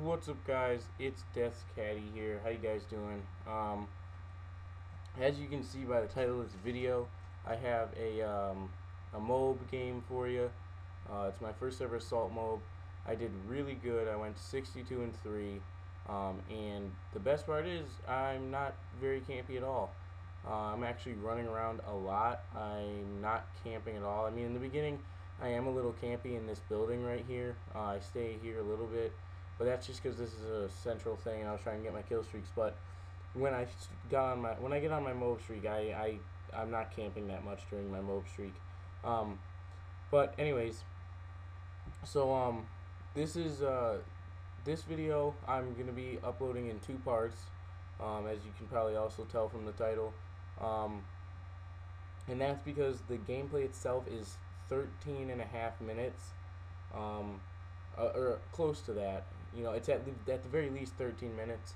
What's up, guys? It's Death's Caddy here. How you guys doing? As you can see by the title of this video, I have a MOAB game for you. It's my first ever Assault MOAB. I did really good. I went 62-3, and the best part is I'm not very campy at all. I'm actually running around a lot. I'm not camping at all. I mean, in the beginning, I am a little campy in this building right here. I stay here a little bit, but that's just because this is a central thing and I was trying to get my kill streaks. But when I get on my MOAB streak, I'm not camping that much during my MOAB streak. Um, but anyways, so this is this video I'm gonna be uploading in two parts, as you can probably also tell from the title, and that's because the gameplay itself is 13 and a half minutes, or close to that. You know, it's at the very least 13 minutes.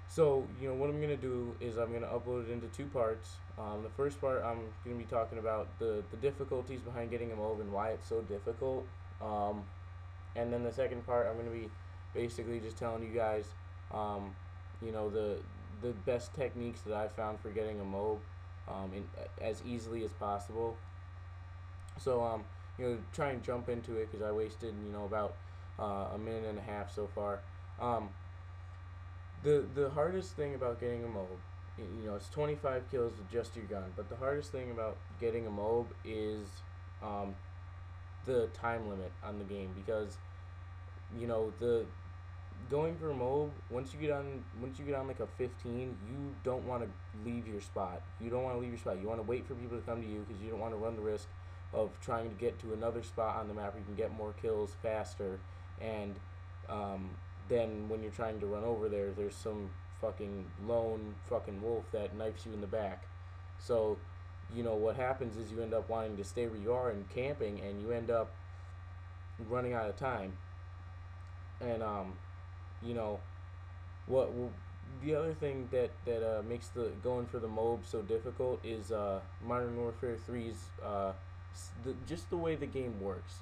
So, what I'm going to do is I'm going to upload it into two parts. The first part, I'm going to be talking about the difficulties behind getting a MOAB and why it's so difficult. And then the second part, I'm going to be basically just telling you guys, the best techniques that I've found for getting a MOAB as easily as possible. So, try and jump into it because I wasted, about a minute and a half so far. The hardest thing about getting a MOAB, it's 25 kills with just your gun, but the hardest thing about getting a MOAB is the time limit on the game, because the going for a MOAB, once you get on like a 15, you don't want to leave your spot. You don't want to leave your spot. You want to wait for people to come to you because you don't want to run the risk of trying to get to another spot on the map where you can get more kills faster, and then when you're trying to run over there's some fucking lone fucking wolf that knifes you in the back. So, what happens is you end up wanting to stay where you are and camping, and you end up running out of time. And what the other thing that makes the going for the MOAB so difficult is Modern Warfare 3's just the way the game works.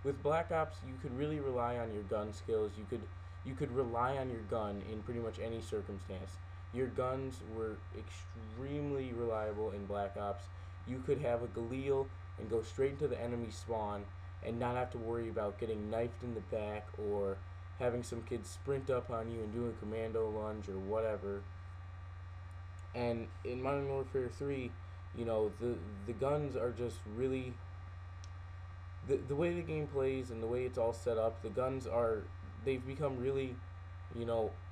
With Black Ops, you could really rely on your gun skills. You could rely on your gun in pretty much any circumstance. Your guns were extremely reliable in Black Ops. You could have a Galil and go straight into the enemy spawn and not have to worry about getting knifed in the back or having some kid sprint up on you and do a commando lunge or whatever. And in Modern Warfare 3, the guns are just really the way the game plays and the way it's all set up. The guns they've become really,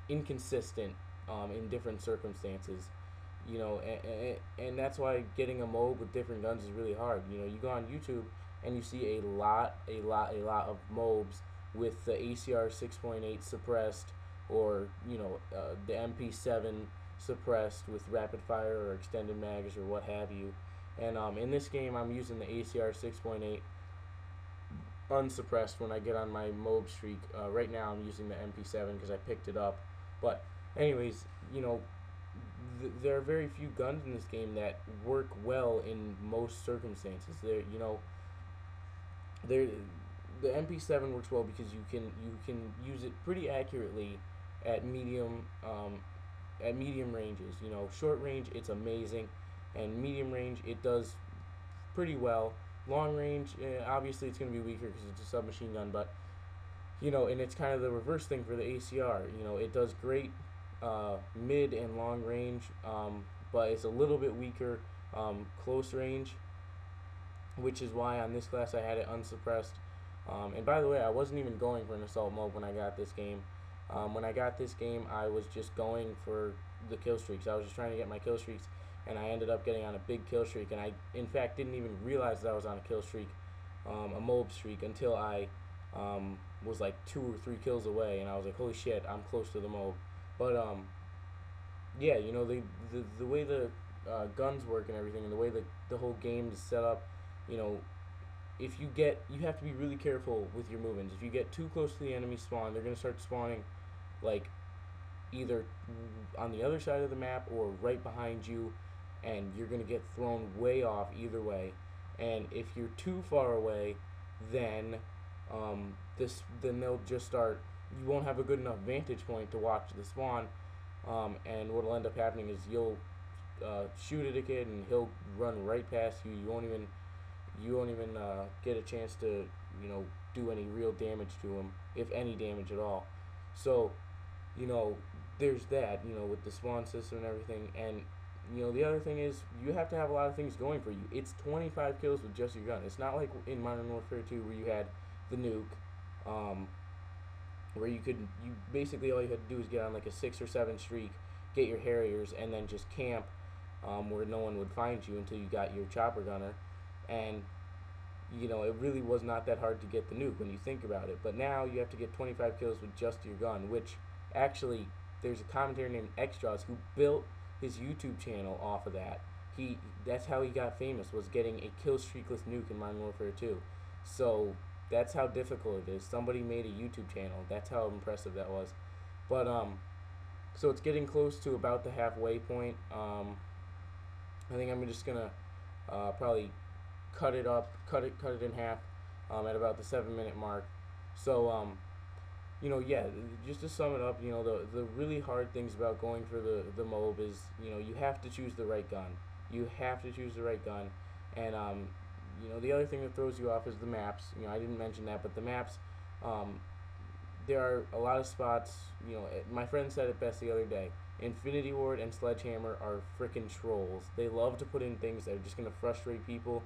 inconsistent in different circumstances. And that's why getting a MOAB with different guns is really hard. You go on YouTube and you see a lot of MOABs with the ACR 6.8 suppressed, or the MP7 suppressed with rapid fire or extended mags or what have you. And in this game, I'm using the ACR 6.8 unsuppressed when I get on my MOAB streak. Right now, I'm using the MP7 because I picked it up. But anyways, there are very few guns in this game that work well in most circumstances. The MP7 works well because you can use it pretty accurately at medium ranges. Short range it's amazing, and medium range it does pretty well. Long range, obviously it's going to be weaker because it's a submachine gun, but and it's kind of the reverse thing for the ACR. It does great mid and long range, but it's a little bit weaker close range, which is why on this class I had it unsuppressed. And by the way, I wasn't even going for an assault mode when I got this game. When I got this game, I was just going for the kill streaks. I was just trying to get my kill streaks, and I ended up getting on a big kill streak. And I, in fact, didn't even realize that I was on a kill streak, a MOAB streak, until I was like 2 or 3 kills away, and I was like, holy shit, I'm close to the MOAB. But yeah, the way the guns work and everything, and the way the whole game is set up, if you have to be really careful with your movements. If you get too close to the enemy spawn, they're going to start spawning like either on the other side of the map or right behind you, and you're going to get thrown way off either way. And if you're too far away, then then they'll just start. You won't have a good enough vantage point to watch the spawn, and what'll end up happening is you'll shoot at a kid and he'll run right past you. You won't even get a chance to do any real damage to him, if any damage at all. So you know there's that with the spawn system and everything, and the other thing is you have to have a lot of things going for you. It's 25 kills with just your gun. It's not like in Modern Warfare 2 where you had the nuke, um, where you basically all you had to do was get on like a 6 or 7 streak, get your Harriers, and then just camp where no one would find you until you got your chopper gunner, and it really was not that hard to get the nuke when you think about it. But now you have to get 25 kills with just your gun, which actually there's a commentator named Xjaws who built his YouTube channel off of that. That's how he got famous, was getting a kill streakless nuke in Modern Warfare 2. So that's how difficult it is. Somebody made a YouTube channel. That's how impressive that was. But so it's getting close to about the halfway point. I think I'm just gonna probably cut it in half at about the 7-minute mark. So yeah, just to sum it up, the really hard things about going for the MOAB is, you have to choose the right gun. You have to choose the right gun, and the other thing that throws you off is the maps. I didn't mention that, but the maps, there are a lot of spots. My friend said it best the other day. Infinity Ward and Sledgehammer are freaking trolls. They love to put in things that are just gonna frustrate people,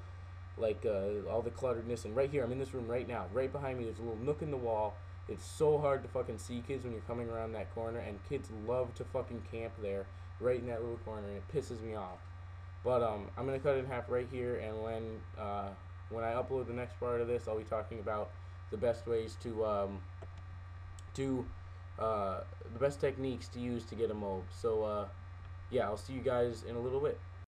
like all the clutteredness. And right here, I'm in this room right now. Right behind me, there's a little nook in the wall. It's so hard to fucking see kids when you're coming around that corner, and kids love to fucking camp there, right in that little corner, and it pisses me off. But I'm gonna cut it in half right here, and when I upload the next part of this, I'll be talking about the best ways the best techniques to use to get a MOAB. So yeah, I'll see you guys in a little bit.